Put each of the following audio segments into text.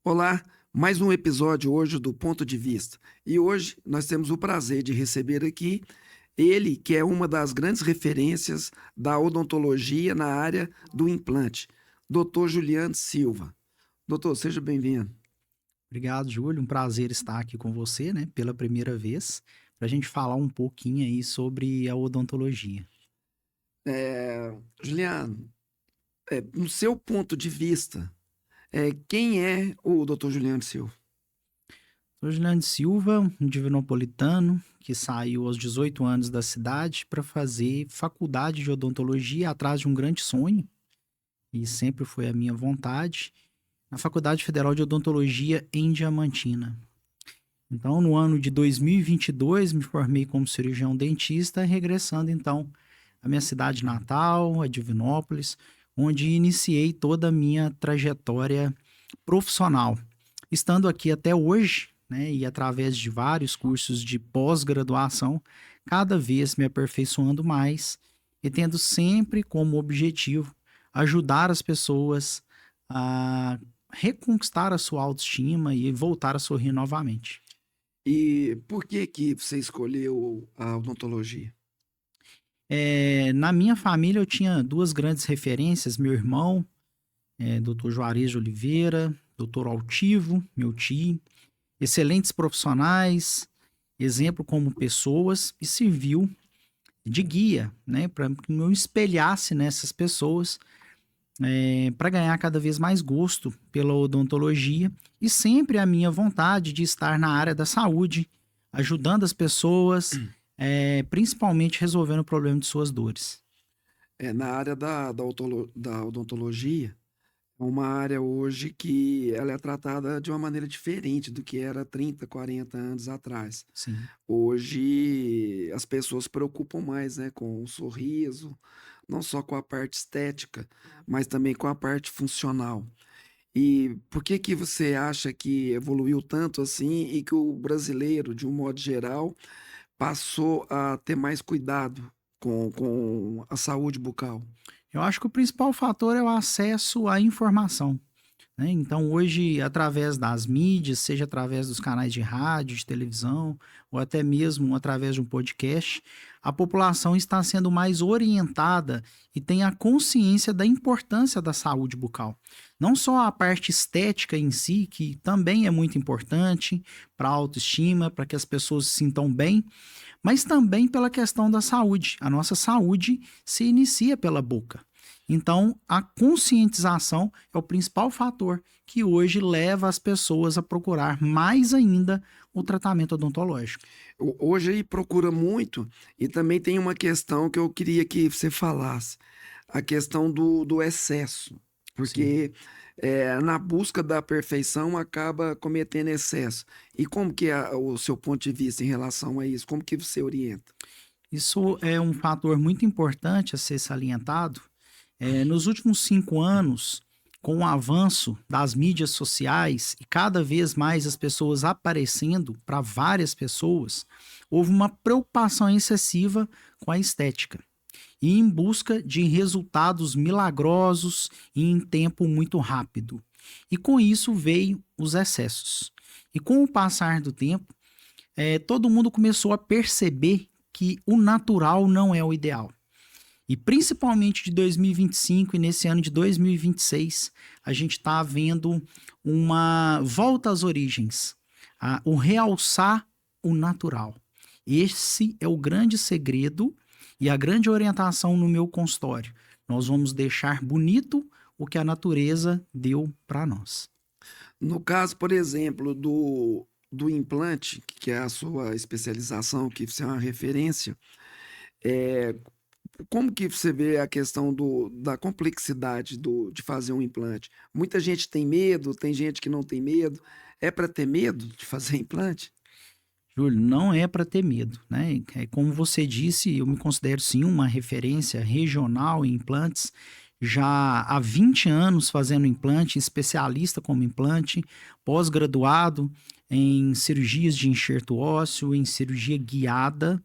Olá, mais um episódio hoje do Ponto de Vista. E hoje nós temos o prazer de receber aqui ele, que é uma das grandes referências da odontologia na área do implante, Dr. Juliano Silva. Doutor, seja bem-vindo. Obrigado, Júlio. Um prazer estar aqui com você, né, pela primeira vez, para a gente falar um pouquinho aí sobre a odontologia. Juliano, no seu ponto de vista, quem é o Dr. Juliano Silva? Sou Juliano Silva, um divinopolitano que saiu aos 18 anos da cidade para fazer faculdade de odontologia atrás de um grande sonho, e sempre foi a minha vontade, na Faculdade Federal de Odontologia em Diamantina. Então, no ano de 2022, me formei como cirurgião dentista, regressando então à minha cidade natal, a Divinópolis, onde iniciei toda a minha trajetória profissional. Estando aqui até hoje, né, e através de vários cursos de pós-graduação, cada vez me aperfeiçoando mais e tendo sempre como objetivo ajudar as pessoas a reconquistar a sua autoestima e voltar a sorrir novamente. E por que que você escolheu a odontologia? Na minha família eu tinha duas grandes referências, meu irmão, Dr. Juarez de Oliveira, Dr. Altivo, meu tio, excelentes profissionais, exemplo como pessoas, e serviu de guia, né, para que eu espelhasse nessas pessoas, para ganhar cada vez mais gosto pela odontologia e sempre a minha vontade de estar na área da saúde, ajudando as pessoas, principalmente resolvendo o problema de suas dores. Na área da odontologia, é uma área hoje que ela é tratada de uma maneira diferente do que era 30, 40 anos atrás. Sim. Hoje as pessoas se preocupam mais, né, com o sorriso, não só com a parte estética, mas também com a parte funcional. E por que que você acha que evoluiu tanto assim e que o brasileiro, de um modo geral, passou a ter mais cuidado com a saúde bucal? Eu acho que o principal fator é o acesso à informação, né? Então, hoje, através das mídias, seja através dos canais de rádio, de televisão, ou até mesmo através de um podcast, a população está sendo mais orientada e tem a consciência da importância da saúde bucal. Não só a parte estética em si, que também é muito importante para a autoestima, para que as pessoas se sintam bem, mas também pela questão da saúde. A nossa saúde se inicia pela boca. Então, a conscientização é o principal fator que hoje leva as pessoas a procurar mais ainda o tratamento odontológico. Hoje aí procura muito, e também tem uma questão que eu queria que você falasse, a questão do excesso, Sim. porque na busca da perfeição acaba cometendo excesso. E como que é o seu ponto de vista em relação a isso? Como que você orienta? Isso é um fator muito importante a ser salientado. Nos últimos 5 anos, com o avanço das mídias sociais e cada vez mais as pessoas aparecendo para várias pessoas, houve uma preocupação excessiva com a estética e em busca de resultados milagrosos e em tempo muito rápido. E com isso veio os excessos. E com o passar do tempo, todo mundo começou a perceber que o natural não é o ideal. E principalmente de 2025 e nesse ano de 2026, a gente está vendo uma volta às origens, o realçar o natural. Esse é o grande segredo e a grande orientação no meu consultório. Nós vamos deixar bonito o que a natureza deu para nós. No caso, por exemplo, do implante, que é a sua especialização, que você é uma referência, é, como que você vê a questão da complexidade de fazer um implante? Muita gente tem medo, tem gente que não tem medo. É para ter medo de fazer implante? Júlio, não é para ter medo, né? Como você disse, eu me considero sim uma referência regional em implantes, já há 20 anos fazendo implante, especialista como implante, pós-graduado em cirurgias de enxerto ósseo, em cirurgia guiada.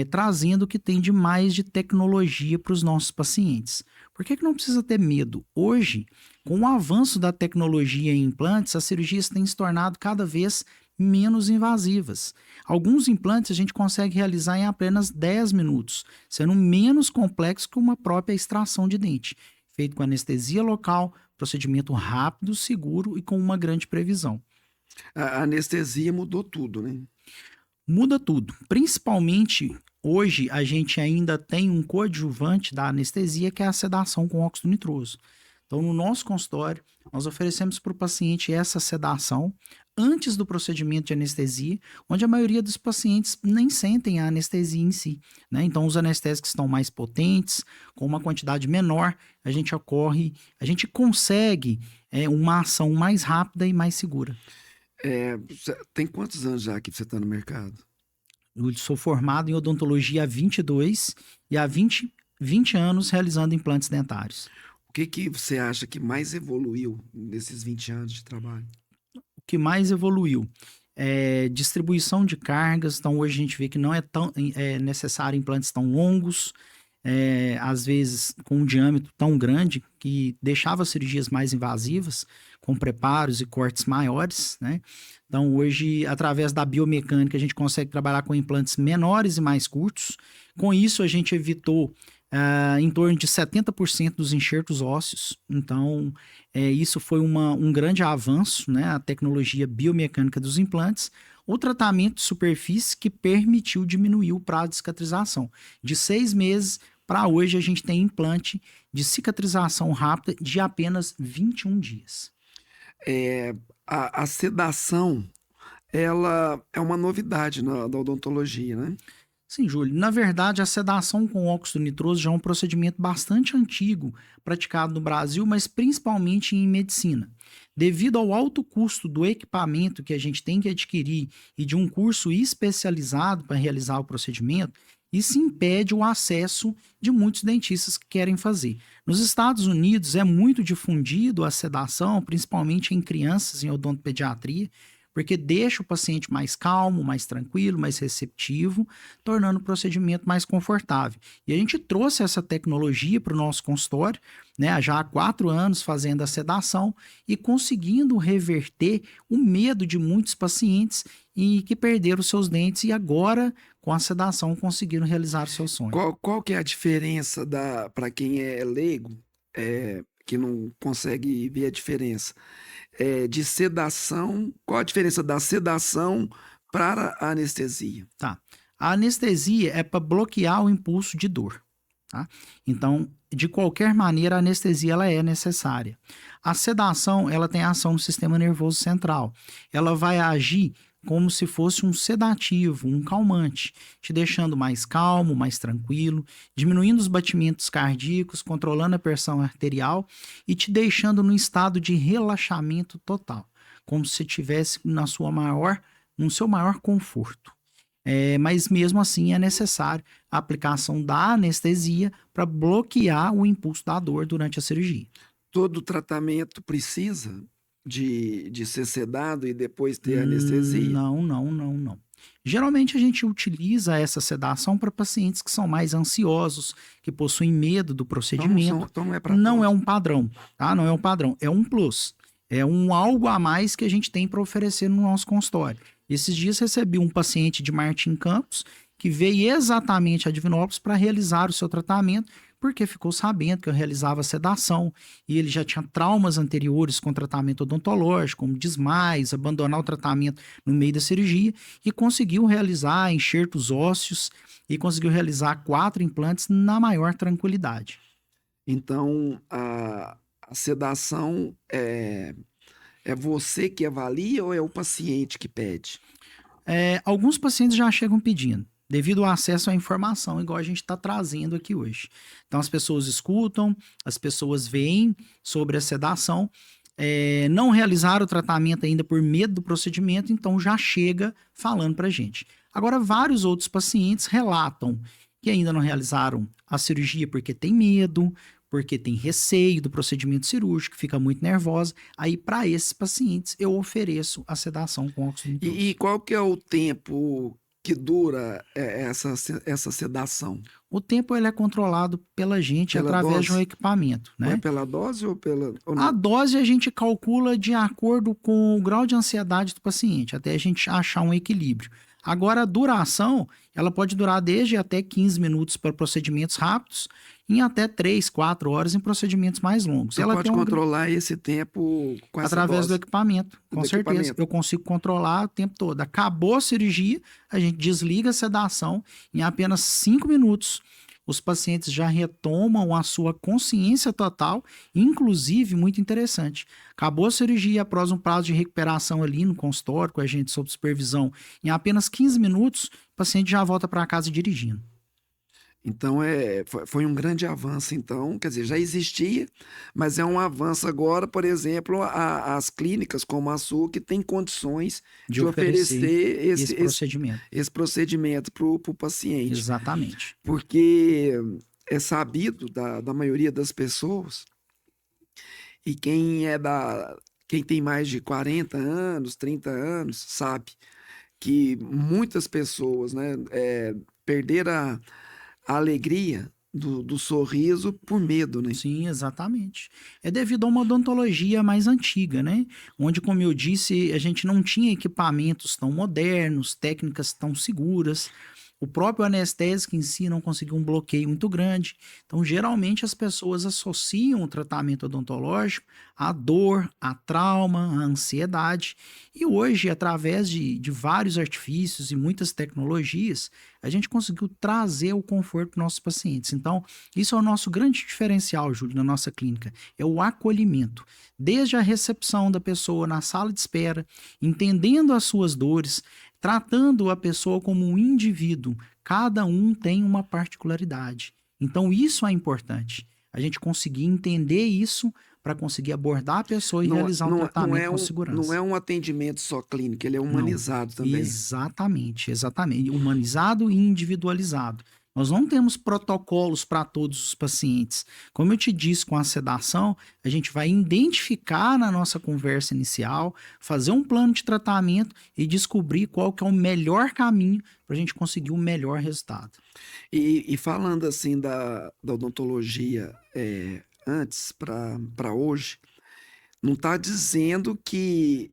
trazendo o que tem de mais de tecnologia para os nossos pacientes. Por que não precisa ter medo? Hoje, com o avanço da tecnologia em implantes, as cirurgias têm se tornado cada vez menos invasivas. Alguns implantes a gente consegue realizar em apenas 10 minutos, sendo menos complexo que uma própria extração de dente, feito com anestesia local, procedimento rápido, seguro e com uma grande previsão. A anestesia mudou tudo, né? Muda tudo. Principalmente hoje a gente ainda tem um coadjuvante da anestesia que é a sedação com óxido nitroso. Então, no nosso consultório, nós oferecemos para o paciente essa sedação antes do procedimento de anestesia, onde a maioria dos pacientes nem sentem a anestesia em si, né? Então, os anestésicos estão mais potentes, com uma quantidade menor, a gente consegue uma ação mais rápida e mais segura. Tem quantos anos já que você está no mercado? Eu sou formado em odontologia há 22 e há 20 anos realizando implantes dentários. O que que você acha que mais evoluiu nesses 20 anos de trabalho? O que mais evoluiu é distribuição de cargas. Então, hoje a gente vê que não é tão necessário implantes tão longos, às vezes com um diâmetro tão grande que deixava cirurgias mais invasivas, com preparos e cortes maiores, né? Então, hoje, através da biomecânica, a gente consegue trabalhar com implantes menores e mais curtos. Com isso, a gente evitou em torno de 70% dos enxertos ósseos. Então, isso foi um grande avanço, né? A tecnologia biomecânica dos implantes. O tratamento de superfície que permitiu diminuir o prazo de cicatrização. De 6 meses para hoje, a gente tem implante de cicatrização rápida de apenas 21 dias. A sedação, ela é uma novidade da odontologia, né? Sim, Júlio. Na verdade, a sedação com óxido nitroso já é um procedimento bastante antigo, praticado no Brasil, mas principalmente em medicina. Devido ao alto custo do equipamento que a gente tem que adquirir e de um curso especializado para realizar o procedimento, isso impede o acesso de muitos dentistas que querem fazer. Nos Estados Unidos é muito difundido a sedação, principalmente em crianças em odontopediatria, porque deixa o paciente mais calmo, mais tranquilo, mais receptivo, tornando o procedimento mais confortável. E a gente trouxe essa tecnologia para o nosso consultório, né, já há 4 anos fazendo a sedação e conseguindo reverter o medo de muitos pacientes e que perderam seus dentes e agora, com a sedação, conseguiram realizar o seu sonho. Qual que é a diferença para quem é leigo, que não consegue ver a diferença, de sedação? Qual a diferença da sedação para a anestesia? Tá. A anestesia é para bloquear o impulso de dor, tá? Então, de qualquer maneira, a anestesia ela é necessária. A sedação, ela tem ação no sistema nervoso central. Ela vai agir como se fosse um sedativo, um calmante, te deixando mais calmo, mais tranquilo, diminuindo os batimentos cardíacos, controlando a pressão arterial e te deixando num estado de relaxamento total, como se estivesse no seu maior conforto. Mas mesmo assim é necessário a aplicação da anestesia para bloquear o impulso da dor durante a cirurgia. Todo tratamento precisa de ser sedado e depois ter anestesia? Não. Geralmente a gente utiliza essa sedação para pacientes que são mais ansiosos, que possuem medo do procedimento. Então não é para Não é todos. um padrão, tá? Não é um padrão, é um plus. É um algo a mais que a gente tem para oferecer no nosso consultório. Esses dias recebi um paciente de Martim Campos que veio exatamente a Divinópolis para realizar o seu tratamento, porque ficou sabendo que eu realizava sedação e ele já tinha traumas anteriores com tratamento odontológico, como desmaios, abandonar o tratamento no meio da cirurgia e conseguiu realizar enxertos ósseos e conseguiu realizar 4 implantes na maior tranquilidade. Então, a sedação é você que avalia ou é o paciente que pede? Alguns pacientes já chegam pedindo, devido ao acesso à informação, igual a gente está trazendo aqui hoje. Então, as pessoas escutam, as pessoas veem sobre a sedação, não realizaram o tratamento ainda por medo do procedimento, então já chega falando para a gente. Agora, vários outros pacientes relatam que ainda não realizaram a cirurgia porque tem medo, porque tem receio do procedimento cirúrgico, fica muito nervosa. Aí, para esses pacientes, eu ofereço a sedação com óxido nitroso. E qual que é o tempo que dura essa sedação? O tempo ele é controlado pela gente Pela através de um dose? equipamento, Ou é né? pela dose ou pela ou A não? dose a gente calcula de acordo com o grau de ansiedade do paciente, até a gente achar um equilíbrio. Agora, a duração, ela pode durar desde até 15 minutos para procedimentos rápidos, em até 3, 4 horas em procedimentos mais longos. Você Ela tem pode uma, controlar esse tempo com essa através do dose equipamento, com do certeza. equipamento. Eu consigo controlar o tempo todo. Acabou a cirurgia, a gente desliga a sedação em apenas 5 minutos. Os pacientes já retomam a sua consciência total, inclusive, muito interessante. Acabou a cirurgia após um prazo de recuperação ali no consultório, com a gente sob supervisão, em apenas 15 minutos, o paciente já volta para casa dirigindo. Então foi um grande avanço então, quer dizer, já existia, mas é um avanço agora, por exemplo, as clínicas como a sua que têm condições De de oferecer oferecer esse esse esse procedimento. esse procedimento para o paciente, Exatamente. porque é sabido da maioria das pessoas, e quem tem mais de 40 anos, 30 anos, sabe que muitas pessoas, né, perderam a alegria do sorriso por medo, né? Sim, exatamente. É devido a uma odontologia mais antiga, né? Onde, como eu disse, a gente não tinha equipamentos tão modernos, técnicas tão seguras. O próprio anestésico em si não conseguiu um bloqueio muito grande. Então, geralmente, as pessoas associam o tratamento odontológico à dor, à trauma, à ansiedade. E hoje, através de vários artifícios e muitas tecnologias, a gente conseguiu trazer o conforto para os nossos pacientes. Então, isso é o nosso grande diferencial, Júlio, na nossa clínica, é o acolhimento. Desde a recepção da pessoa na sala de espera, entendendo as suas dores, tratando a pessoa como um indivíduo. Cada um tem uma particularidade. Então, isso é importante. A gente conseguir entender isso para conseguir abordar a pessoa e realizar um tratamento com Não segurança. é um atendimento só clínico, ele é Não. humanizado também. Exatamente, exatamente. Humanizado e individualizado. Nós não temos protocolos para todos os pacientes. Como eu te disse com a sedação, a gente vai identificar na nossa conversa inicial, fazer um plano de tratamento e descobrir qual que é o melhor caminho para a gente conseguir o melhor resultado. E falando assim da odontologia antes para hoje, não está dizendo que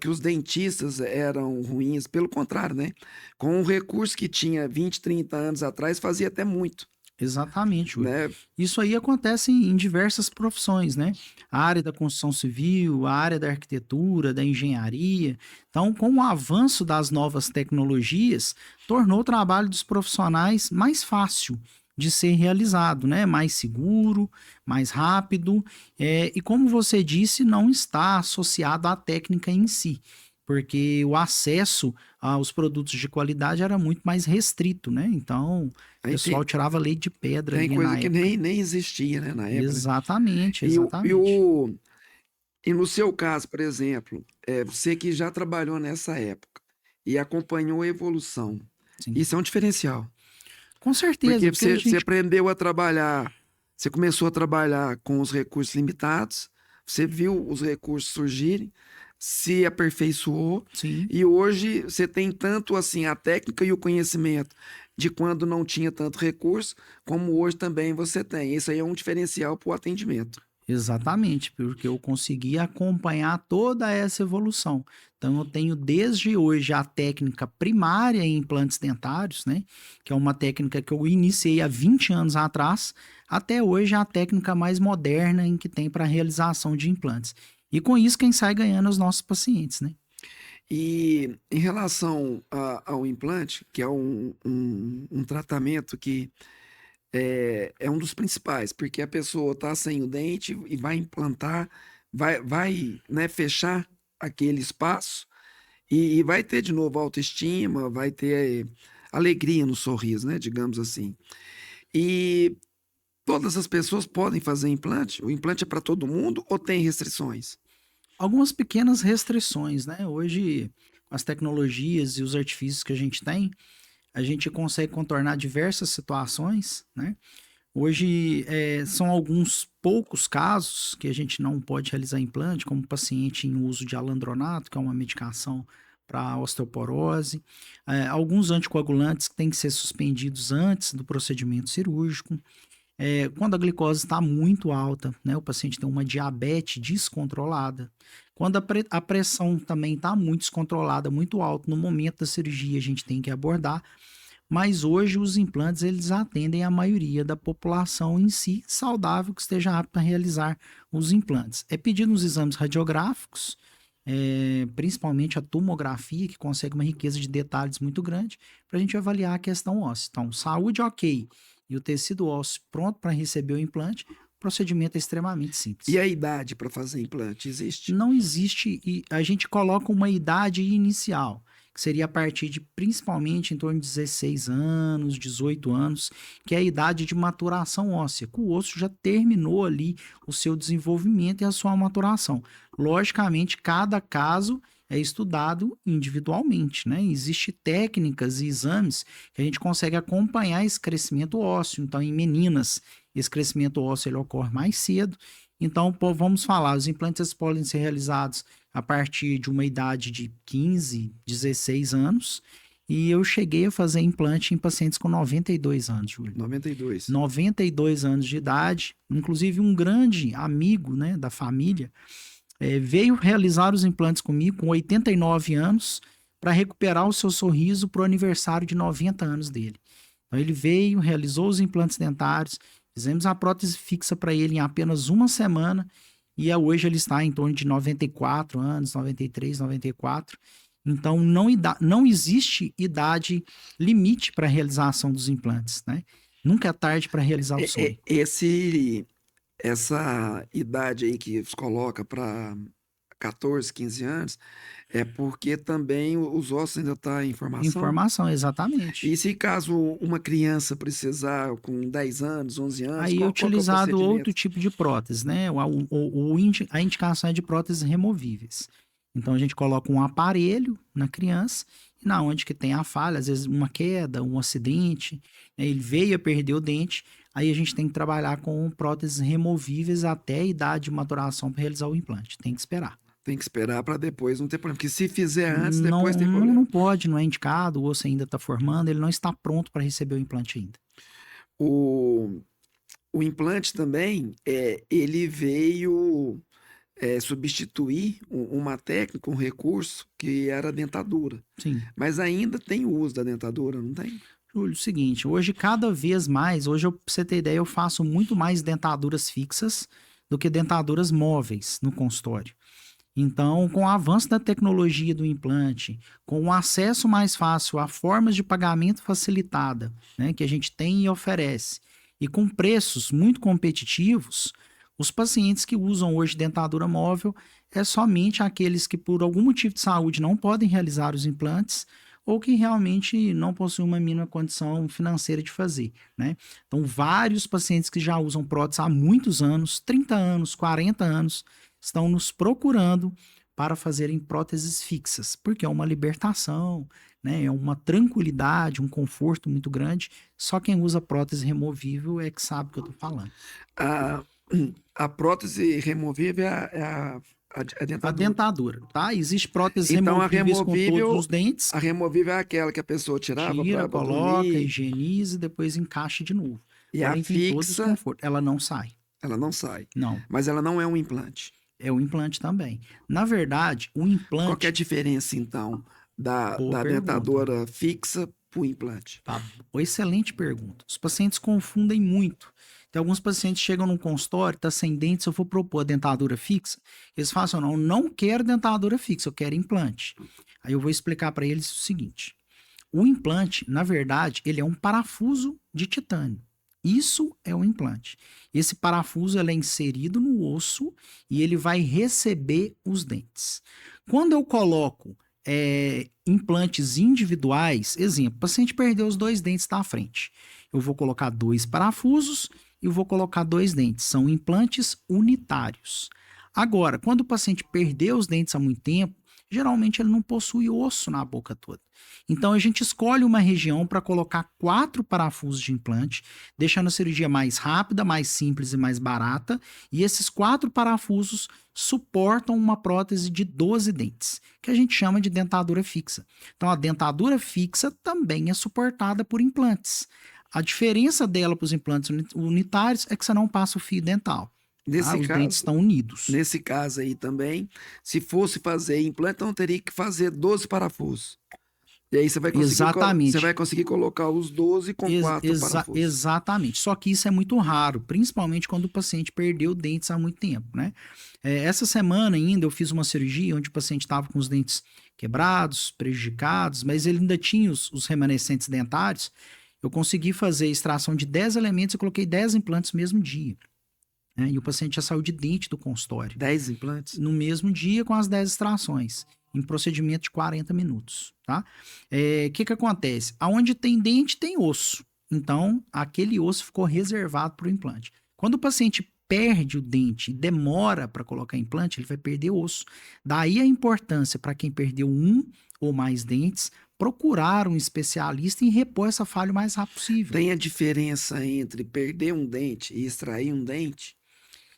os dentistas eram ruins, pelo contrário, né? Com o recurso que tinha 20, 30 anos atrás, fazia até muito, Exatamente, Júlio. né? Isso aí acontece em diversas profissões, né? A área da construção civil, a área da arquitetura, da engenharia. Então, com o avanço das novas tecnologias, tornou o trabalho dos profissionais mais fácil de ser realizado, né? Mais seguro, mais rápido. E como você disse, não está associado à técnica em si, porque o acesso aos produtos de qualidade era muito mais restrito, né? Então, o Aí pessoal tirava leite de pedra tem ali coisa na que época. nem existia, né, na época, né? Exatamente, E, o, e, exatamente. o, e no seu caso, por exemplo, você que já trabalhou nessa época e acompanhou a evolução, Sim. isso é um diferencial. Com certeza, Porque porque a você gente. aprendeu a trabalhar, você começou a trabalhar com os recursos limitados, você viu os recursos surgirem, se aperfeiçoou, Sim, e hoje você tem tanto assim a técnica e o conhecimento de quando não tinha tanto recurso, como hoje também você tem. Isso aí é um diferencial para o atendimento. exatamente, porque eu consegui acompanhar toda essa evolução. Então, eu tenho desde hoje a técnica primária em implantes dentários, né? Que é uma técnica que eu iniciei há 20 anos atrás, até hoje a técnica mais moderna em que tem para realização de implantes. E com isso, quem sai ganhando é os nossos pacientes, né? E em relação ao implante, que é um tratamento que é um dos principais, porque a pessoa está sem o dente e vai implantar, vai, né, fechar aquele espaço e vai ter de novo autoestima, vai ter alegria no sorriso, né, digamos assim. E todas as pessoas podem fazer implante? O implante é para todo mundo ou tem restrições? Algumas pequenas restrições, né? Hoje, com as tecnologias e os artifícios que a gente consegue contornar diversas situações, né? Hoje, são alguns poucos casos que a gente não pode realizar implante, como paciente em uso de alendronato, que é uma medicação para osteoporose, alguns anticoagulantes que têm que ser suspendidos antes do procedimento cirúrgico. Quando a glicose está muito alta, né, o paciente tem uma diabetes descontrolada. Quando a pressão também está muito descontrolada, muito alta, no momento da cirurgia a gente tem que abordar. Mas hoje os implantes eles atendem a maioria da população em si saudável que esteja apta a realizar os implantes. É pedido nos exames radiográficos, principalmente a tomografia, que consegue uma riqueza de detalhes muito grande, para a gente avaliar a questão óssea. Então, saúde ok e o tecido ósseo pronto para receber o implante, o procedimento é extremamente simples. E a idade para fazer implante existe? Não existe, e a gente coloca uma idade inicial, que seria a partir de principalmente em torno de 16 anos, 18 anos, que é a idade de maturação óssea, que o osso já terminou ali o seu desenvolvimento e a sua maturação. Logicamente, cada caso é estudado individualmente, né? Existem técnicas e exames que a gente consegue acompanhar esse crescimento ósseo. Então, em meninas, esse crescimento ósseo ele ocorre mais cedo. Então, vamos falar, os implantes podem ser realizados a partir de uma idade de 15, 16 anos, e eu cheguei a fazer implante em pacientes com 92 anos, Júlio. 92. 92 anos de idade, inclusive um grande amigo, né, da família, veio realizar os implantes comigo com 89 anos para recuperar o seu sorriso para o aniversário de 90 anos dele. Então ele veio, realizou os implantes dentários, fizemos a prótese fixa para ele em apenas uma semana, e hoje ele está em torno de 94 anos, 93, 94. Então, não existe idade limite para a realização dos implantes, né? Nunca é tarde para realizar o sonho. Essa idade aí que se coloca para 14, 15 anos, é porque também os ossos ainda estão em formação? Informação, exatamente. E se caso uma criança precisar com 10 anos, 11 anos, Aí é qual que é o utilizado procedimento? outro tipo de prótese, né? A indicação é de próteses removíveis. Então a gente coloca um aparelho na criança, e na onde que tem a falha, às vezes uma queda, um acidente, né? Ele veio a perder o dente, aí a gente tem que trabalhar com próteses removíveis até a idade de maturação para realizar o implante. Tem que esperar. Tem que esperar para depois não ter problema. Porque se fizer antes, Não, depois tem problema. não pode, não é indicado, o osso ainda está formando, ele não está pronto para receber o implante ainda. O implante também, ele veio substituir uma técnica, um recurso que era a dentadura. Sim. Mas ainda tem o uso da dentadura, não tem? Júlio, seguinte, hoje cada vez mais, pra você ter ideia, eu faço muito mais dentaduras fixas do que dentaduras móveis no consultório. Então, com o avanço da tecnologia do implante, com o acesso mais fácil a formas de pagamento facilitada, né, que a gente tem e oferece, e com preços muito competitivos, os pacientes que usam hoje dentadura móvel é somente aqueles que por algum motivo de saúde não podem realizar os implantes ou que realmente não possuem uma mínima condição financeira de fazer, né? Então, vários pacientes que já usam prótese há muitos anos, 30 anos, 40 anos, estão nos procurando para fazerem próteses fixas, porque é uma libertação, né? É uma tranquilidade, um conforto muito grande. Só quem usa prótese removível é que sabe o que eu estou falando. A prótese removível é a dentadura. A dentadura, tá? Existe prótese Então, removíveis com todos os dentes. A removível é aquela que a pessoa tirava Tira, pra coloca, dormir. higieniza e depois encaixa de novo. E Porém, a tem todo fixa, desconforto. Ela não sai. ela não sai. Não. Mas ela não é um implante. É o implante também. Na verdade, o Qual que é implante. a diferença, então, da Boa pergunta. dentadura fixa pro implante? Tá, excelente pergunta. Os pacientes confundem muito. Tem alguns pacientes que chegam num consultório, tá sem dentes, eu vou propor a dentadura fixa. Eles falam assim, não, não quero dentadura fixa, eu quero implante. Aí eu vou explicar para eles o seguinte. O implante, na verdade, ele é um parafuso de titânio. Isso é um implante. Esse parafuso ele é inserido no osso e ele vai receber os dentes. Quando eu coloco implantes individuais, exemplo, o paciente perdeu os 2 dentes da frente. Eu vou colocar 2 parafusos e vou colocar 2 dentes. São implantes unitários. Agora, quando o paciente perdeu os dentes há muito tempo, geralmente ele não possui osso na boca toda. Então a gente escolhe uma região para colocar 4 parafusos de implante, deixando a cirurgia mais rápida, mais simples e mais barata. E esses 4 parafusos suportam uma prótese de 12 dentes, que a gente chama de dentadura fixa. Então a dentadura fixa também é suportada por implantes. A diferença dela para os implantes unitários é que você não passa o fio dental. Tá? Nesse Os dentes caso, estão unidos. nesse caso aí também, se fosse fazer implante, então teria que fazer 12 parafusos. E aí você vai Exatamente. conseguir colocar os 12 com 4 parafusos. Exatamente. Só que isso é muito raro, principalmente quando o paciente perdeu dentes há muito tempo, né? Essa semana ainda eu fiz uma cirurgia onde o paciente estava com os dentes quebrados, prejudicados, mas ele ainda tinha os remanescentes dentários. Eu consegui fazer a extração de 10 elementos e coloquei 10 implantes no mesmo dia. Né? E o paciente já saiu de dente do consultório. 10 implantes? No mesmo dia com as 10 extrações, em procedimento de 40 minutos, tá? Que acontece? Aonde tem dente, tem osso. Então, aquele osso ficou reservado para o implante. Quando o paciente perde o dente e demora para colocar implante, ele vai perder osso. Daí a importância para quem perdeu um ou mais dentes, procurar um especialista e repor essa falha o mais rápido possível. Tem a diferença entre perder um dente e extrair um dente?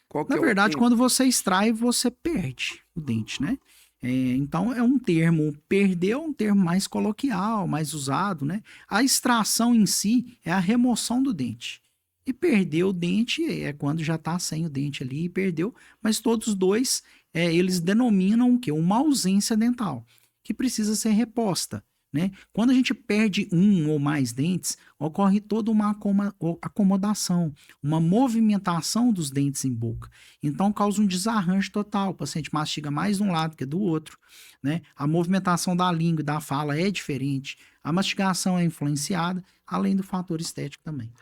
Qual que Na é o verdade, tempo? quando você extrai, você perde o dente, né? Então, é um termo, perder é um termo mais coloquial, mais usado, né? A extração em si é a remoção do dente. E perder o dente é quando já está sem o dente ali e perdeu, mas todos dois, eles denominam o quê? Uma ausência dental, que precisa ser reposta. Né? Quando a gente perde um ou mais dentes, ocorre toda uma acomodação, uma movimentação dos dentes em boca. Então, causa um desarranjo total. O paciente mastiga mais de um lado que do outro. Né? A movimentação da língua e da fala é diferente. A mastigação é influenciada, além do fator estético também.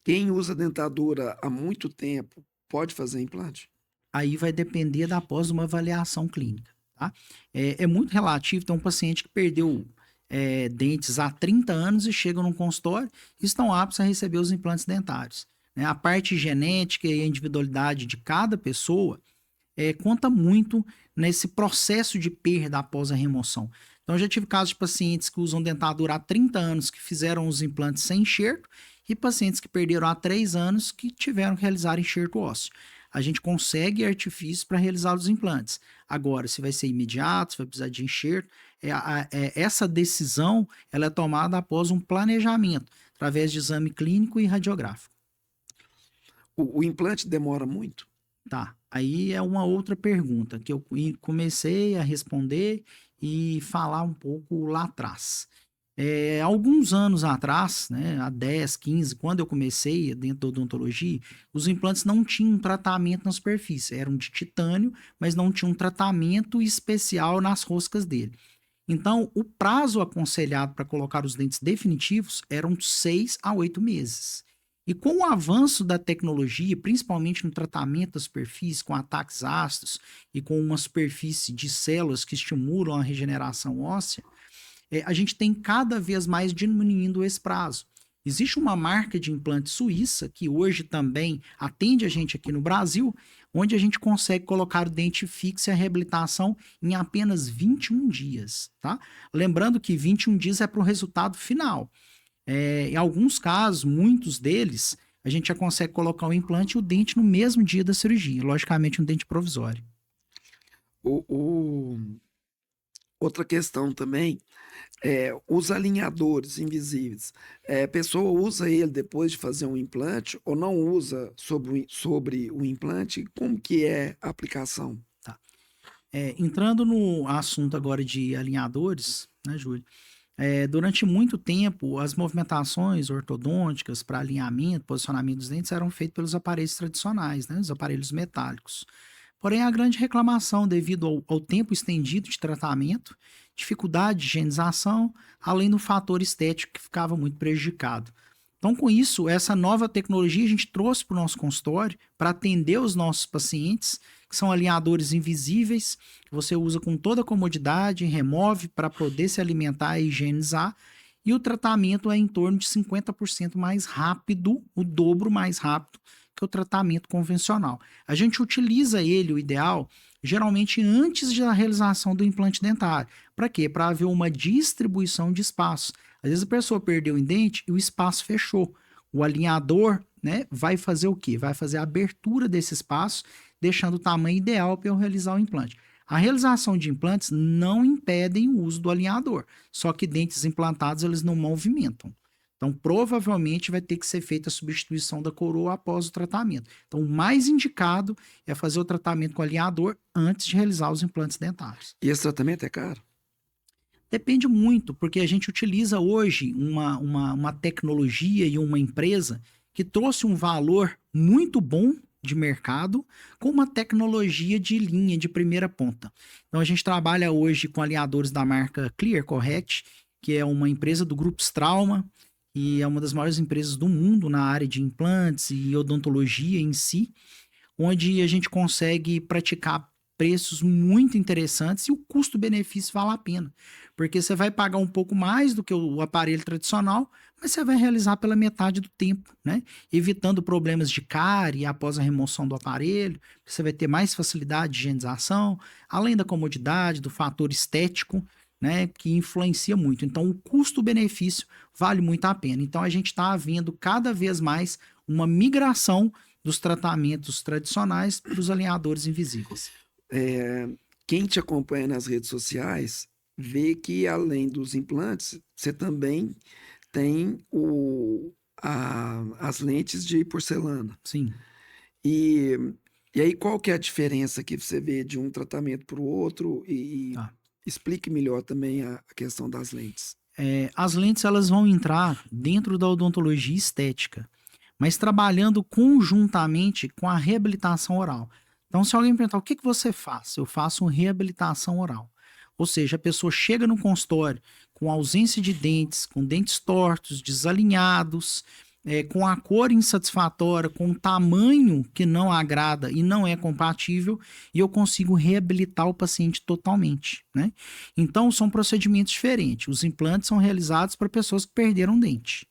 Quem usa dentadura há muito tempo pode fazer implante? Aí vai depender da após uma avaliação clínica. Tá? É muito relativo. Tem um paciente que perdeu dentes há 30 anos e chegam num consultório e estão aptos a receber os implantes dentários. Né? A parte genética e a individualidade de cada pessoa conta muito nesse processo de perda após a remoção. Então, eu já tive casos de pacientes que usam dentadura há 30 anos que fizeram os implantes sem enxerto e pacientes que perderam há 3 anos que tiveram que realizar enxerto ósseo. A gente consegue artifícios para realizar os implantes. Agora, se vai ser imediato, se vai precisar de enxerto, essa decisão ela é tomada após um planejamento, através de exame clínico e radiográfico. O implante demora muito? Tá, aí é uma outra pergunta que eu comecei a responder e falar um pouco lá atrás. Alguns anos atrás, né, há 10, 15, quando eu comecei dentro da odontologia, os implantes não tinham tratamento na superfície, eram de titânio, mas não tinham um tratamento especial nas roscas dele. Então, o prazo aconselhado para colocar os dentes definitivos eram 6 a 8 meses. E com o avanço da tecnologia, principalmente no tratamento da superfície, com ataques ácidos e com uma superfície de células que estimulam a regeneração óssea, a gente tem cada vez mais diminuindo esse prazo. Existe uma marca de implante suíça, que hoje também atende a gente aqui no Brasil, onde a gente consegue colocar o dente fixo e a reabilitação em apenas 21 dias. Tá? Lembrando que 21 dias é para o resultado final. Em alguns casos, muitos deles, a gente já consegue colocar o implante e o dente no mesmo dia da cirurgia, logicamente um dente provisório. Outra questão também os alinhadores invisíveis. A pessoa usa ele depois de fazer um implante ou não usa sobre o implante? Como que é a aplicação? Tá. Entrando no assunto agora de alinhadores, né, Júlio? Durante muito tempo, as movimentações ortodônticas para alinhamento, posicionamento dos dentes eram feitas pelos aparelhos tradicionais, né, os aparelhos metálicos. Porém, a grande reclamação devido ao tempo estendido de tratamento, dificuldade de higienização, além do fator estético que ficava muito prejudicado. Então, com isso, essa nova tecnologia a gente trouxe para o nosso consultório para atender os nossos pacientes, que são alinhadores invisíveis, que você usa com toda a comodidade, remove para poder se alimentar e higienizar, e o tratamento é em torno de 50% mais rápido, o dobro mais rápido que o tratamento convencional. A gente utiliza ele, o ideal, geralmente antes da realização do implante dentário. Para quê? Para haver uma distribuição de espaço. Às vezes a pessoa perdeu um dente e o espaço fechou. O alinhador, né, vai fazer o quê? Vai fazer a abertura desse espaço, deixando o tamanho ideal para eu realizar o implante. A realização de implantes não impedem o uso do alinhador, só que dentes implantados eles não movimentam. Então, provavelmente vai ter que ser feita a substituição da coroa após o tratamento. Então, o mais indicado é fazer o tratamento com alinhador antes de realizar os implantes dentários. E esse tratamento é caro? Depende muito, porque a gente utiliza hoje uma tecnologia e uma empresa que trouxe um valor muito bom de mercado com uma tecnologia de linha de primeira ponta. Então a gente trabalha hoje com alinhadores da marca Clear Correct, que é uma empresa do grupo Straumann e é uma das maiores empresas do mundo na área de implantes e odontologia em si, onde a gente consegue praticar preços muito interessantes e o custo-benefício vale a pena. Porque você vai pagar um pouco mais do que o aparelho tradicional, mas você vai realizar pela metade do tempo, né? Evitando problemas de cárie após a remoção do aparelho, você vai ter mais facilidade de higienização, além da comodidade, do fator estético, né? Que influencia muito. Então, o custo-benefício vale muito a pena. Então, a gente está vendo cada vez mais uma migração dos tratamentos tradicionais para os alinhadores invisíveis. Quem te acompanha nas redes sociais vê que além dos implantes, você também tem as lentes de porcelana. Sim. E, e aí, qual que é a diferença que você vê de um tratamento para o outro? Tá. Explique melhor também a questão das lentes. As lentes elas vão entrar dentro da odontologia estética, mas trabalhando conjuntamente com a reabilitação oral. Então, se alguém perguntar o que você faz, eu faço uma reabilitação oral. Ou seja, a pessoa chega no consultório com ausência de dentes, com dentes tortos, desalinhados, com a cor insatisfatória, com um tamanho que não agrada e não é compatível, e eu consigo reabilitar o paciente totalmente, né? Então, são procedimentos diferentes. Os implantes são realizados para pessoas que perderam dente.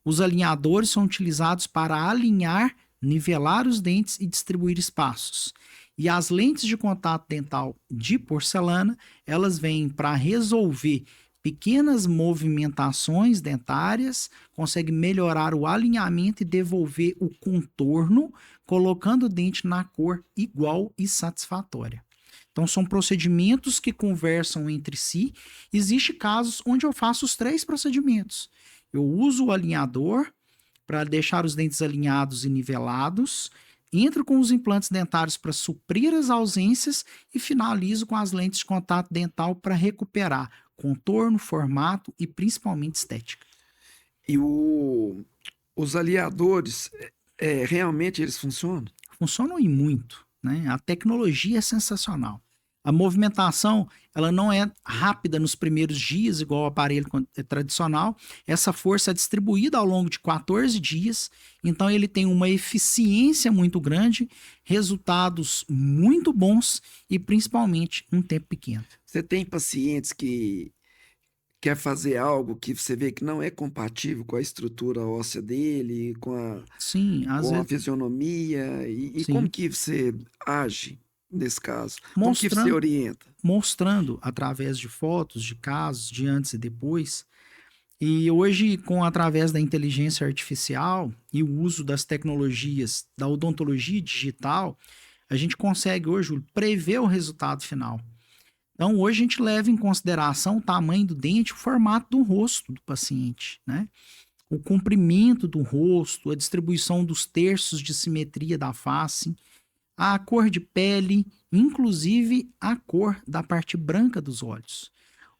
Os alinhadores são utilizados para alinhar, nivelar os dentes e distribuir espaços. E as lentes de contato dental de porcelana, elas vêm para resolver pequenas movimentações dentárias, consegue melhorar o alinhamento e devolver o contorno, colocando o dente na cor igual e satisfatória. Então, são procedimentos que conversam entre si. Existem casos onde eu faço os 3 procedimentos. Eu uso o alinhador para deixar os dentes alinhados e nivelados, entro com os implantes dentários para suprir as ausências e finalizo com as lentes de contato dental para recuperar contorno, formato e principalmente estética. E os alinhadores, realmente eles funcionam? Funcionam e muito, né? A tecnologia é sensacional. A movimentação, ela não é rápida nos primeiros dias, igual o aparelho tradicional. Essa força é distribuída ao longo de 14 dias, então ele tem uma eficiência muito grande, resultados muito bons e principalmente um tempo pequeno. Você tem pacientes que quer fazer algo que você vê que não é compatível com a estrutura óssea dele, Sim, às com a vezes, fisionomia, e sim. como que você age nesse caso? Como que você orienta? Mostrando através de fotos, de casos, de antes e depois. E hoje, através da inteligência artificial e o uso das tecnologias da odontologia digital, a gente consegue hoje, Júlio, prever o resultado final. Então, hoje a gente leva em consideração o tamanho do dente, o formato do rosto do paciente, né? O comprimento do rosto, a distribuição dos terços de simetria da face, a cor de pele, inclusive a cor da parte branca dos olhos,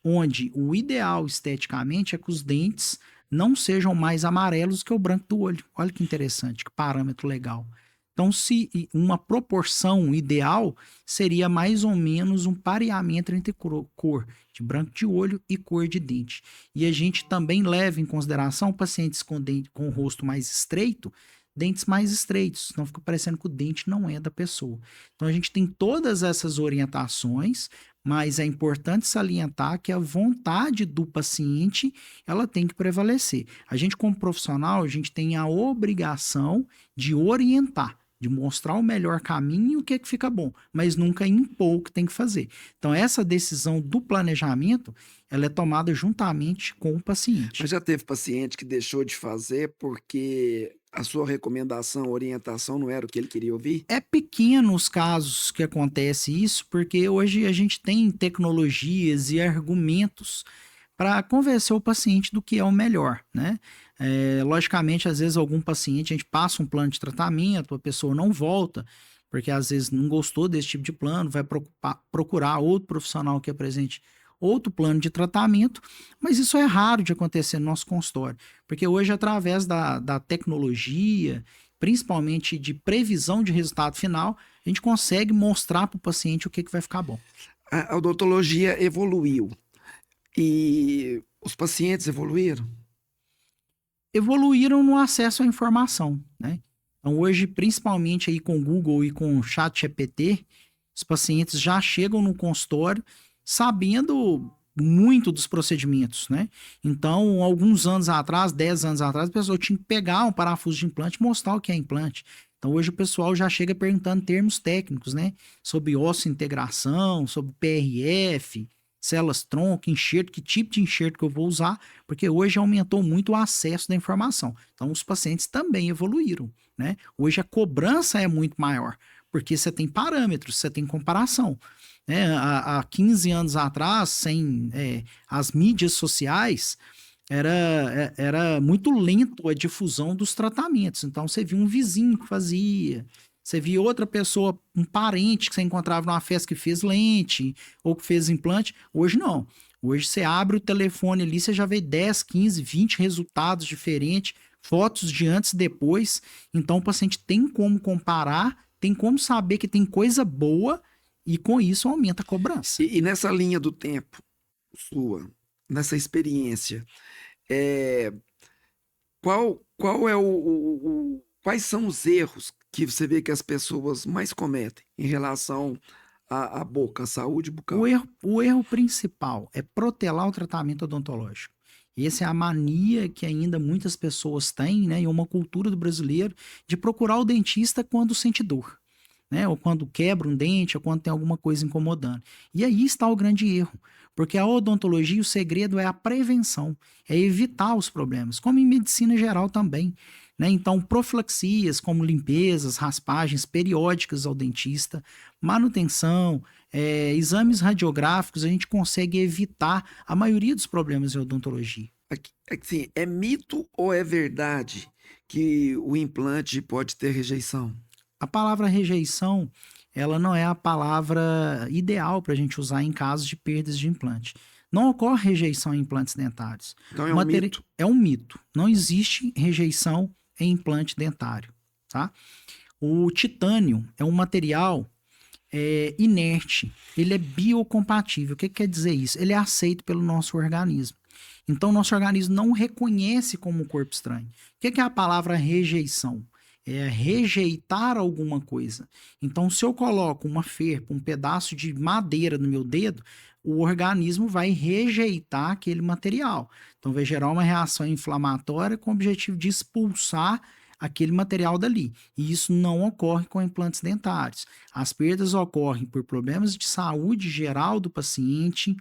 onde o ideal esteticamente é que os dentes não sejam mais amarelos que o branco do olho. Olha que interessante, que parâmetro legal. Então, se uma proporção ideal seria mais ou menos um pareamento entre cor de branco de olho e cor de dente. E a gente também leva em consideração pacientes com o rosto mais estreito, dentes mais estreitos, senão fica parecendo que o dente não é da pessoa. Então a gente tem todas essas orientações, mas é importante salientar que a vontade do paciente, ela tem que prevalecer. A gente como profissional, a gente tem a obrigação de orientar, de mostrar o melhor caminho e o que que fica bom, mas nunca impor o que tem que fazer. Então, essa decisão do planejamento, ela é tomada juntamente com o paciente. Mas já teve paciente que deixou de fazer porque a sua recomendação, orientação não era o que ele queria ouvir? É pequeno os casos que acontece isso, porque hoje a gente tem tecnologias e argumentos para convencer o paciente do que é o melhor, né? Logicamente, às vezes algum paciente, a gente passa um plano de tratamento, a pessoa não volta, porque às vezes não gostou desse tipo de plano, vai procurar outro profissional que apresente outro plano de tratamento, mas isso é raro de acontecer no nosso consultório, porque hoje, através da tecnologia, principalmente de previsão de resultado final, a gente consegue mostrar para o paciente o que vai ficar bom. A odontologia evoluiu e os pacientes evoluíram? Evoluíram no acesso à informação, né? Então, hoje, principalmente aí com o Google e com o ChatGPT, os pacientes já chegam no consultório sabendo muito dos procedimentos, né? Então, alguns anos atrás, 10 anos atrás, a pessoa tinha que pegar um parafuso de implante e mostrar o que é implante. Então, hoje o pessoal já chega perguntando termos técnicos, né? Sobre osso-integração, sobre PRF, células-tronco, enxerto, que tipo de enxerto que eu vou usar, porque hoje aumentou muito o acesso da informação. Então, os pacientes também evoluíram, né? Hoje a cobrança é muito maior, porque você tem parâmetros, você tem comparação. Há 15 anos atrás, sem as mídias sociais, era muito lento a difusão dos tratamentos. Então, você via um vizinho que fazia, você via outra pessoa, um parente que você encontrava numa festa que fez lente ou que fez implante. Hoje não. Hoje você abre o telefone ali, você já vê 10, 15, 20 resultados diferentes, fotos de antes e depois. Então, o paciente tem como comparar, tem como saber que tem coisa boa e com isso aumenta a cobrança. E nessa linha do tempo sua, nessa experiência, qual é quais são os erros que você vê que as pessoas mais cometem em relação à boca, à saúde bucal? O erro principal é protelar o tratamento odontológico. Essa é a mania que ainda muitas pessoas têm, né? E uma cultura do brasileiro de procurar o dentista quando sente dor, né? Ou quando quebra um dente, ou quando tem alguma coisa incomodando. E aí está o grande erro, porque a odontologia, o segredo é a prevenção, é evitar os problemas, como em medicina geral também, né? Então, profilaxias como limpezas, raspagens periódicas ao dentista, manutenção, exames radiográficos, a gente consegue evitar a maioria dos problemas em odontologia. Assim, é mito ou é verdade que o implante pode ter rejeição? A palavra rejeição, ela não é a palavra ideal para a gente usar em casos de perdas de implante. Não ocorre rejeição em implantes dentários. Então é um mito. É um mito. Não existe rejeição em implante dentário, tá? O titânio é um material inerte. Ele é biocompatível. O que quer dizer isso? Ele é aceito pelo nosso organismo. Então, o nosso organismo não reconhece como um corpo estranho. O que é a palavra rejeição? É rejeitar alguma coisa. Então, se eu coloco uma ferpa, um pedaço de madeira no meu dedo, o organismo vai rejeitar aquele material. Então, vai gerar uma reação inflamatória com o objetivo de expulsar aquele material dali. E isso não ocorre com implantes dentários. As perdas ocorrem por problemas de saúde geral do paciente,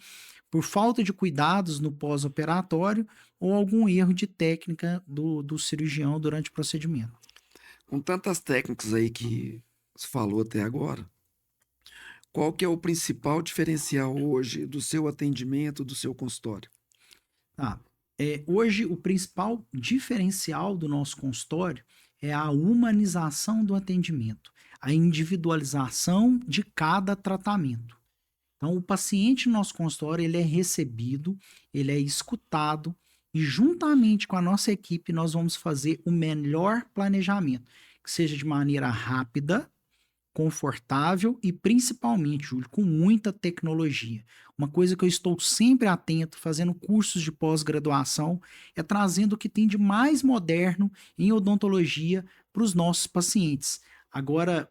por falta de cuidados no pós-operatório ou algum erro de técnica do cirurgião durante o procedimento. Com tantas técnicas aí que você falou até agora, qual que é o principal diferencial hoje do seu atendimento, do seu consultório? Hoje, o principal diferencial do nosso consultório é a humanização do atendimento, a individualização de cada tratamento. Então, o paciente no nosso consultório, ele é recebido, ele é escutado e juntamente com a nossa equipe nós vamos fazer o melhor planejamento, que seja de maneira rápida, confortável e principalmente, Júlio, com muita tecnologia. Uma coisa que eu estou sempre atento, fazendo cursos de pós-graduação, é trazendo o que tem de mais moderno em odontologia para os nossos pacientes. Agora,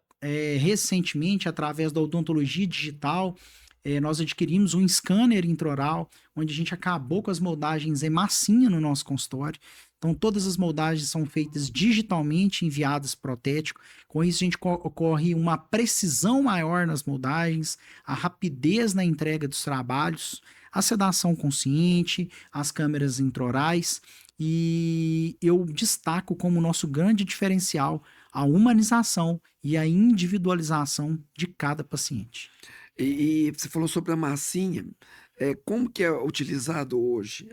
recentemente, através da odontologia digital, nós adquirimos um scanner intraoral, onde a gente acabou com as moldagens em massinha no nosso consultório. Então, todas as moldagens são feitas digitalmente, enviadas para o protético. Com isso, a gente ocorre uma precisão maior nas moldagens, a rapidez na entrega dos trabalhos, a sedação consciente, as câmeras intraorais. E eu destaco como nosso grande diferencial a humanização e a individualização de cada paciente. E você falou sobre a massinha. Como que é utilizado hoje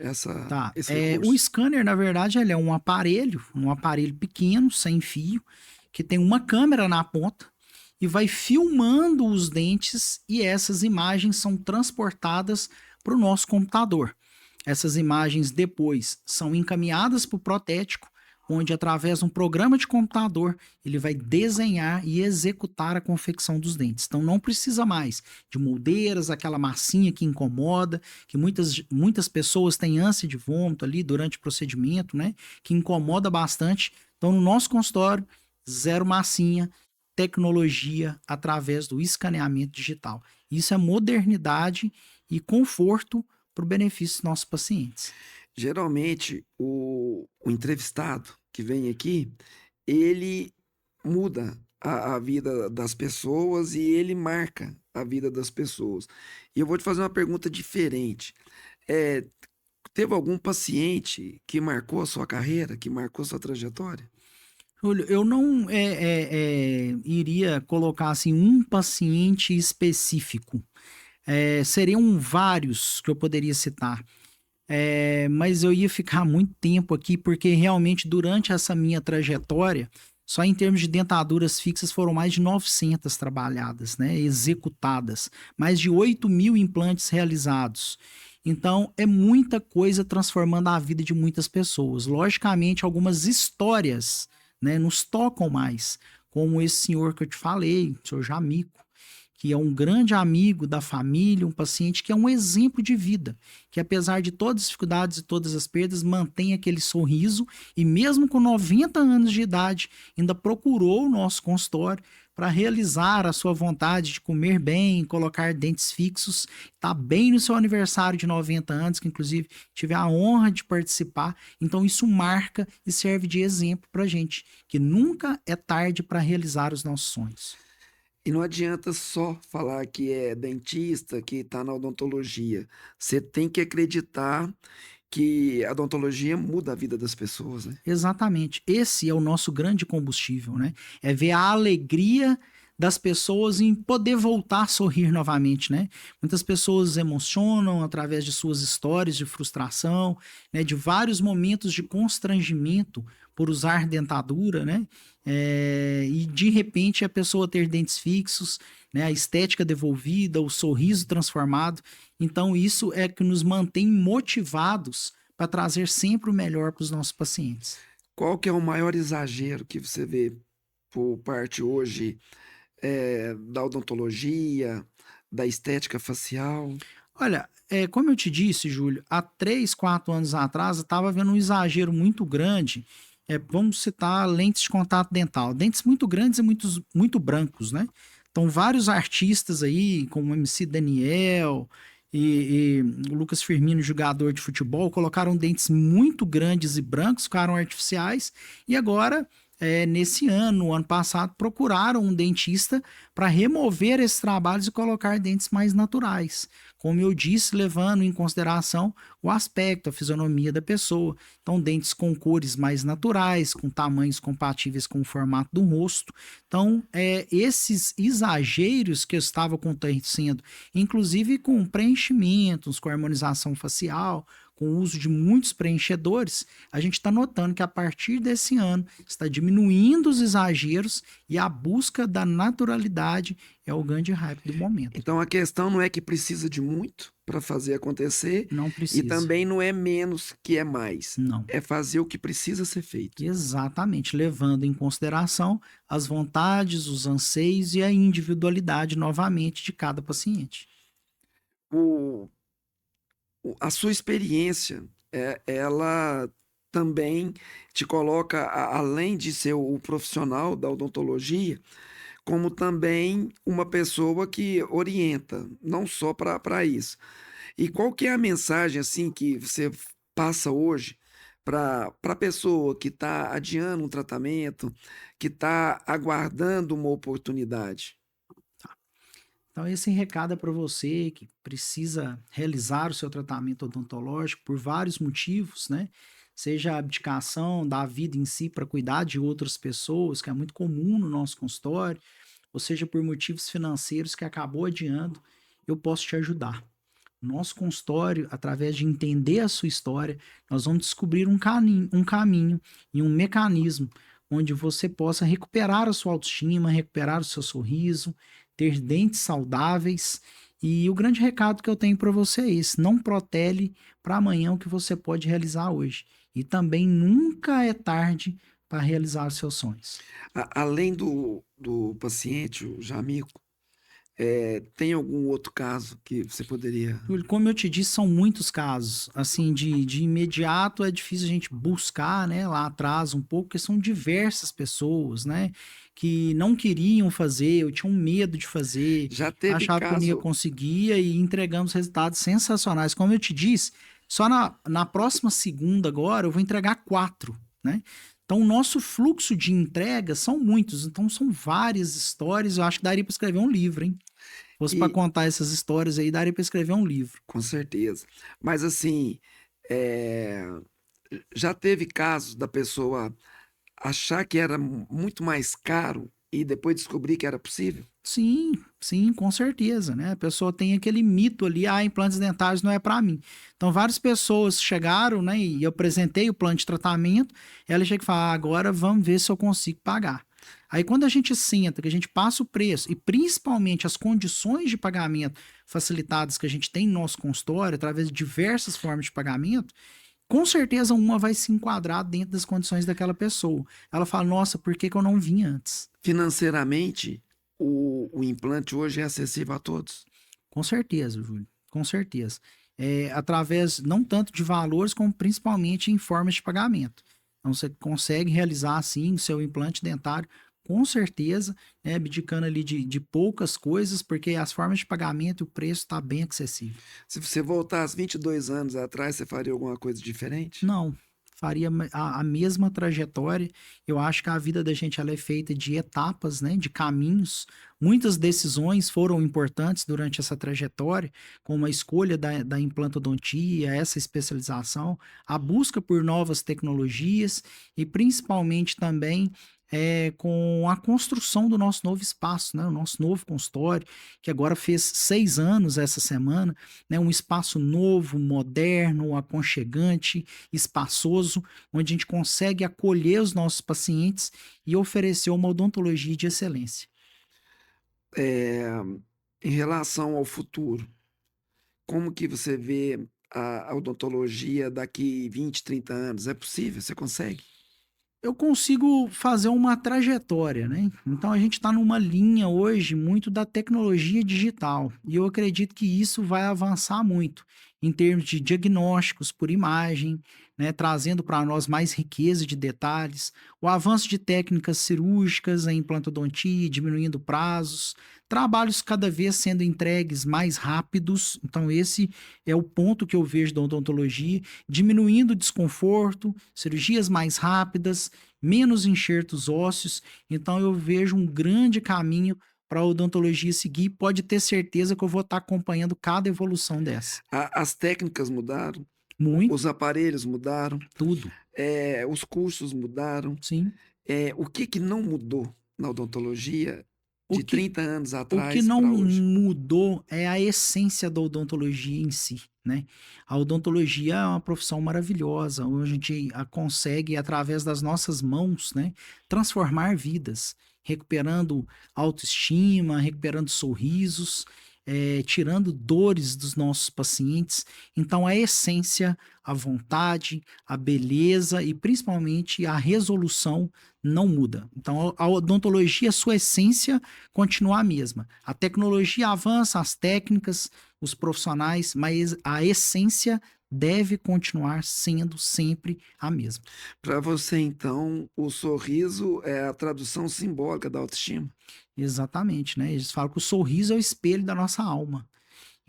Tá. esse O recurso? scanner, na verdade, ele é um aparelho pequeno, sem fio, que tem uma câmera na ponta e vai filmando os dentes e essas imagens são transportadas para o nosso computador. Essas imagens depois são encaminhadas para o protético, onde através de um programa de computador ele vai desenhar e executar a confecção dos dentes. Então não precisa mais de moldeiras, aquela massinha que incomoda, que muitas pessoas têm ânsia de vômito ali durante o procedimento, né? Que incomoda bastante. Então no nosso consultório, zero massinha, tecnologia através do escaneamento digital. Isso é modernidade e conforto para o benefício dos nossos pacientes. Geralmente, o entrevistado que vem aqui, ele muda a vida das pessoas e ele marca a vida das pessoas. E eu vou te fazer uma pergunta diferente. Eh, Teve algum paciente que marcou a sua carreira, que marcou a sua trajetória? Júlio, eu não iria colocar assim um paciente específico. Seriam vários que eu poderia citar. Mas eu ia ficar muito tempo aqui, porque realmente durante essa minha trajetória, só em termos de dentaduras fixas foram mais de 900 trabalhadas, né, executadas, mais de 8.000 implantes realizados. Então, é muita coisa transformando a vida de muitas pessoas. Logicamente, algumas histórias, né, nos tocam mais, como esse senhor que eu te falei, o senhor Jamico, que é um grande amigo da família, um paciente que é um exemplo de vida, que apesar de todas as dificuldades e todas as perdas, mantém aquele sorriso e mesmo com 90 anos de idade, ainda procurou o nosso consultório para realizar a sua vontade de comer bem, colocar dentes fixos, está bem no seu aniversário de 90 anos, que inclusive tive a honra de participar. Então isso marca e serve de exemplo para a gente, que nunca é tarde para realizar os nossos sonhos. E não adianta só falar que é dentista, que está na odontologia. Você tem que acreditar que a odontologia muda a vida das pessoas, né? Exatamente. Esse é o nosso grande combustível, né? É ver a alegria das pessoas em poder voltar a sorrir novamente, né? Muitas pessoas emocionam através de suas histórias de frustração, né? De vários momentos de constrangimento por usar dentadura, né? E de repente a pessoa ter dentes fixos, né? A estética devolvida, o sorriso transformado. Então isso é que nos mantém motivados para trazer sempre o melhor para os nossos pacientes. Qual que é o maior exagero que você vê por parte hoje, da odontologia, da estética facial? Olha, como eu te disse, Júlio, há 3, 4 anos atrás eu estava vendo um exagero muito grande. Vamos citar lentes de contato dental, dentes muito grandes e muito brancos, né? Então, vários artistas aí, como o MC Daniel e o Lucas Firmino, jogador de futebol, colocaram dentes muito grandes e brancos, ficaram artificiais, e agora, nesse ano, ano passado, procuraram um dentista para remover esses trabalhos e colocar dentes mais naturais. Como eu disse, levando em consideração o aspecto, a fisionomia da pessoa. Então, dentes com cores mais naturais, com tamanhos compatíveis com o formato do rosto. Então, esses exageros que eu estava acontecendo, inclusive com preenchimentos, com harmonização facial, com o uso de muitos preenchedores, a gente está notando que a partir desse ano está diminuindo os exageros e a busca da naturalidade é o grande hype do momento. Então a questão não é que precisa de muito para fazer acontecer Não e precisa. também não é menos que é mais. Não. É fazer o que precisa ser feito. Exatamente, levando em consideração as vontades, os anseios e a individualidade novamente de cada paciente. O a sua experiência, ela também te coloca, além de ser o profissional da odontologia, como também uma pessoa que orienta, não só para isso. E qual que é a mensagem assim que você passa hoje para a pessoa que está adiando um tratamento, que está aguardando uma oportunidade? Então, esse recado é para você que precisa realizar o seu tratamento odontológico por vários motivos, né? Seja a abdicação da vida em si para cuidar de outras pessoas, que é muito comum no nosso consultório, ou seja por motivos financeiros que acabou adiando, eu posso te ajudar. Nosso consultório, através de entender a sua história, nós vamos descobrir um caminho e um mecanismo onde você possa recuperar a sua autoestima, recuperar o seu sorriso, ter dentes saudáveis. E o grande recado que eu tenho para você é esse: não protele para amanhã o que você pode realizar hoje. E também nunca é tarde para realizar os seus sonhos. Além do paciente, o Jamico, tem algum outro caso que você poderia. Júlio, como eu te disse, são muitos casos. Assim, de imediato é difícil a gente buscar, né, lá atrás um pouco, porque são diversas pessoas, né, que não queriam fazer, ou tinham medo de fazer, Já teve achavam que eu não ia caso. conseguir e entregamos resultados sensacionais. Como eu te disse, só na próxima segunda agora eu vou entregar 4, né? Então, o nosso fluxo de entrega são muitos, então são várias histórias. Eu acho que daria para escrever um livro, hein? Fosse para E contar essas histórias aí, daria para escrever um livro. com certeza. Mas assim, eh, já teve casos da pessoa achar que era muito mais caro e depois descobrir que era possível? Sim, sim, com certeza, né? A pessoa tem aquele mito ali, implantes dentários não é para mim. Então, várias pessoas chegaram, né, e eu apresentei o plano de tratamento, ela chega e fala, agora vamos ver se eu consigo pagar. Aí, quando a gente senta, que a gente passa o preço e principalmente as condições de pagamento facilitadas que a gente tem no nosso consultório, através de diversas formas de pagamento, com certeza uma vai se enquadrar dentro das condições daquela pessoa. Ela fala, nossa, por que que eu não vim antes? Financeiramente, o implante hoje é acessível a todos. Com certeza, Júlio, com certeza. Através não tanto de valores, como principalmente em formas de pagamento. Então, você consegue realizar, sim, o seu implante dentário, com certeza, né, abdicando ali de poucas coisas, porque as formas de pagamento e o preço está bem acessível. Se você voltasse 22 anos atrás, você faria alguma coisa diferente? Não, faria a mesma trajetória. Eu acho que a vida da gente ela é feita de etapas, né, de caminhos. Muitas decisões foram importantes durante essa trajetória, como a escolha da implantodontia, essa especialização, a busca por novas tecnologias e principalmente também com a construção do nosso novo espaço, né, o nosso novo consultório, que agora fez 6 anos essa semana, né, um espaço novo, moderno, aconchegante, espaçoso, onde a gente consegue acolher os nossos pacientes e oferecer uma odontologia de excelência. Eh, Em relação ao futuro, como que você vê a odontologia daqui 20, 30 anos? É possível? Você consegue? Eu consigo fazer uma trajetória, né? Então a gente está numa linha hoje muito da tecnologia digital e eu acredito que isso vai avançar muito em termos de diagnósticos por imagem, né? Trazendo para nós mais riqueza de detalhes, o avanço de técnicas cirúrgicas em implantodontia, diminuindo prazos, trabalhos cada vez sendo entregues mais rápidos. Então esse é o ponto que eu vejo da odontologia, diminuindo o desconforto, cirurgias mais rápidas, menos enxertos ósseos. Então eu vejo um grande caminho para a odontologia seguir. Pode ter certeza que eu vou estar acompanhando cada evolução dessa. As técnicas mudaram, Muito, os aparelhos mudaram, tudo. os cursos mudaram. Sim. O que que não mudou na odontologia O de que 30 anos O que atrás não para hoje? mudou é a essência da odontologia em si, né? A odontologia é uma profissão maravilhosa, onde a gente consegue, através das nossas mãos, né, transformar vidas, recuperando autoestima, recuperando sorrisos, tirando dores dos nossos pacientes. Então, a essência, a vontade, a beleza e principalmente a resolução não muda. Então, a odontologia, a sua essência continua a mesma. A tecnologia avança, as técnicas, os profissionais, mas a essência deve continuar sendo sempre a mesma. Para você, então, o sorriso é a tradução simbólica da autoestima. Exatamente, né? Eles falam que o sorriso é o espelho da nossa alma.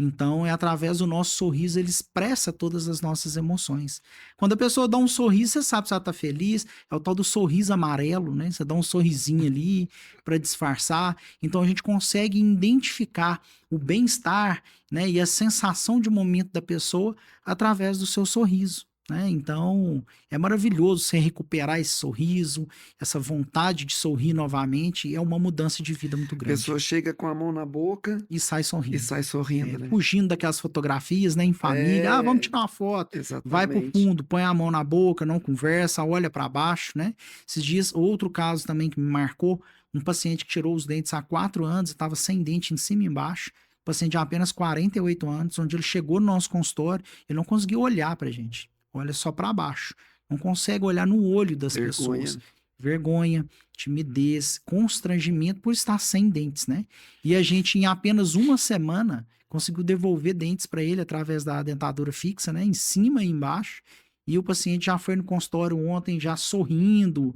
Então, é através do nosso sorriso, ele expressa todas as nossas emoções. Quando a pessoa dá um sorriso, você sabe se ela tá feliz, é o tal do sorriso amarelo, né? Você dá um sorrisinho ali para disfarçar. Então, a gente consegue identificar o bem-estar, né, e a sensação de momento da pessoa através do seu sorriso, né? Então, é maravilhoso você recuperar esse sorriso, essa vontade de sorrir novamente, é uma mudança de vida muito A grande. pessoa chega com a mão na boca E sai e sorrindo. sai sorrindo, né? Fugindo daquelas fotografias, né, em família. Ah, vamos É, tirar uma foto. Vai pro exatamente. fundo, põe a mão na boca, não conversa, olha para baixo, né? Esses dias, outro caso também que me marcou, um paciente que tirou os dentes há 4 anos, estava sem dente em cima e embaixo, paciente de apenas 48 anos, onde ele chegou no nosso consultório, ele não conseguiu olhar pra gente. Olha só para baixo. Não consegue olhar no olho das pessoas. Vergonha. Vergonha, timidez, constrangimento por estar sem dentes, né? E a gente, em apenas uma semana, conseguiu devolver dentes para ele através da dentadura fixa, né? Em cima e embaixo. E o paciente já foi no consultório ontem, já sorrindo,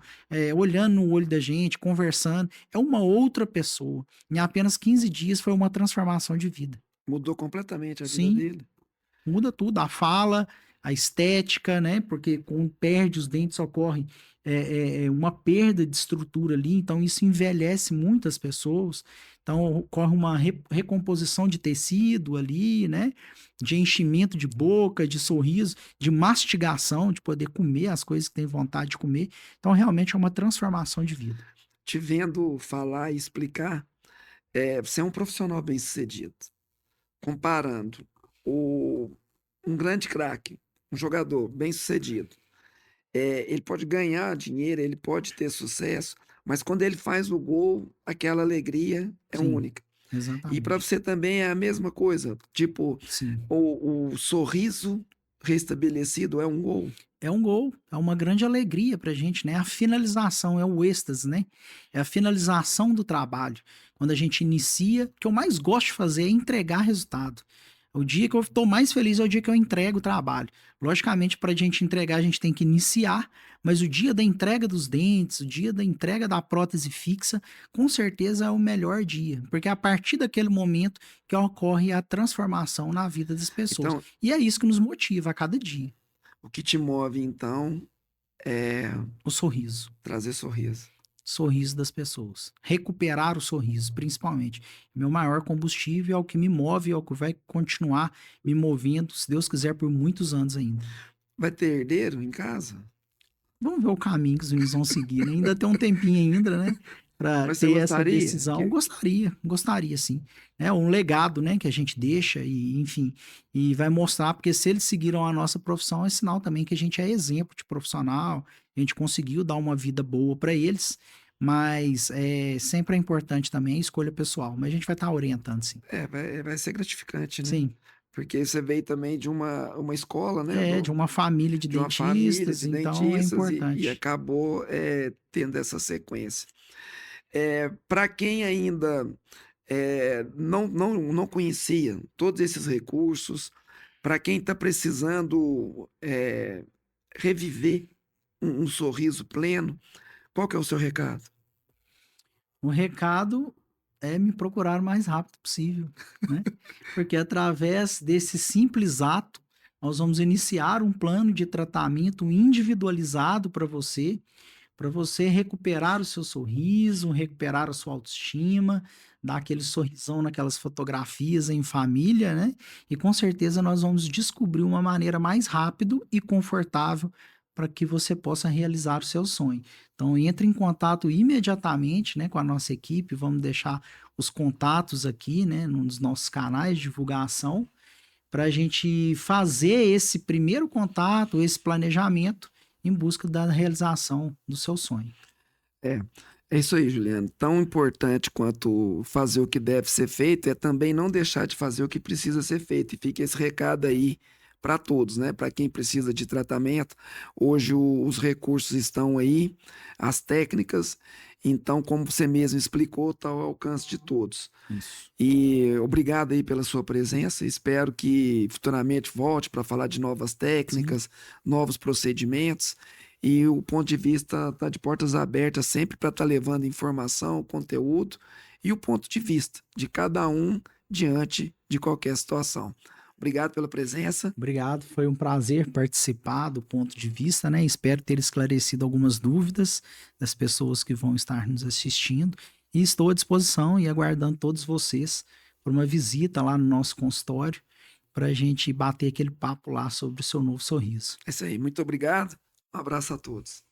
olhando no olho da gente, conversando. É uma outra pessoa. Em apenas 15 dias foi uma transformação de vida. Mudou completamente a vida Sim, dele. muda tudo, a fala, a estética, né? Porque quando perde os dentes ocorre uma perda de estrutura ali, então isso envelhece muitas pessoas. Então ocorre uma recomposição de tecido ali, né? De enchimento de boca, de sorriso, de mastigação, de poder comer as coisas que tem vontade de comer. Então realmente é uma transformação de vida. Te vendo falar e explicar, você é um profissional bem-sucedido. Comparando o um grande craque, um jogador bem-sucedido, ele pode ganhar dinheiro, ele pode ter sucesso, mas quando ele faz o gol, aquela alegria é Sim, única. E para exatamente. você também é a mesma coisa, tipo, Sim. o sorriso restabelecido é um gol. É um gol, é uma grande alegria pra gente, né? A finalização, é o êxtase, né? É a finalização do trabalho. Quando a gente inicia, o que eu mais gosto de fazer é entregar resultado. O dia que eu estou mais feliz é o dia que eu entrego o trabalho. Logicamente, para a gente entregar, a gente tem que iniciar, mas o dia da entrega dos dentes, o dia da entrega da prótese fixa, com certeza é o melhor dia, porque é a partir daquele momento que ocorre a transformação na vida das pessoas. Então, E é isso que nos motiva a cada dia. o que te move então é O sorriso. trazer sorriso. Sorriso das pessoas. Recuperar o sorriso, principalmente. Meu maior combustível é o que me move, é o que vai continuar me movendo, se Deus quiser, por muitos anos ainda. Vai ter herdeiro em casa? Vamos ver o caminho que os meninos vão seguir, né? Ainda tem um tempinho ainda, né? Para Mas você ter essa gostaria? decisão. Gostaria sim. É um legado, né, que a gente deixa e, enfim, e vai mostrar, porque se eles seguiram a nossa profissão, é sinal também que a gente é exemplo de profissional, a gente conseguiu dar uma vida boa para eles, mas sempre é importante também a escolha pessoal, mas a gente vai estar orientando, sim. Vai ser gratificante, né? Sim, Porque você veio também de uma escola, né, de uma família de de uma família dentistas, de então é dentistas e importante. acabou, tendo essa sequência. Pra quem ainda, não conhecia todos esses recursos, para quem está precisando, reviver um sorriso pleno, qual que é o seu recado? O recado é me procurar o mais rápido possível, né? Porque através desse simples ato, nós vamos iniciar um plano de tratamento individualizado para você recuperar o seu sorriso, recuperar a sua autoestima, dar aquele sorrisão naquelas fotografias em família, né? E com certeza nós vamos descobrir uma maneira mais rápido e confortável para que você possa realizar o seu sonho. Então entre em contato imediatamente, né, com a nossa equipe, vamos deixar os contatos aqui, né, nos nossos canais de divulgação, para a gente fazer esse primeiro contato, esse planejamento em busca da realização do seu sonho. É, é isso aí, Juliano. Tão importante quanto fazer o que deve ser feito é também não deixar de fazer o que precisa ser feito. E fica esse recado aí para todos, né? Para quem precisa de tratamento. Hoje os recursos estão aí, as técnicas. Então, como você mesmo explicou, está ao alcance de todos. Isso. E obrigado aí pela sua presença. Espero que futuramente volte para falar de novas Sim, técnicas, novos procedimentos. E o ponto de vista está de portas abertas sempre para estar levando informação, conteúdo e o ponto de vista de cada um diante de qualquer situação. Obrigado pela presença. Obrigado, foi um prazer participar do ponto de vista, né? Espero ter esclarecido algumas dúvidas das pessoas que vão estar nos assistindo e estou à disposição e aguardando todos vocês por uma visita lá no nosso consultório para a gente bater aquele papo lá sobre o seu novo sorriso. É isso aí. Muito obrigado. Um abraço a todos.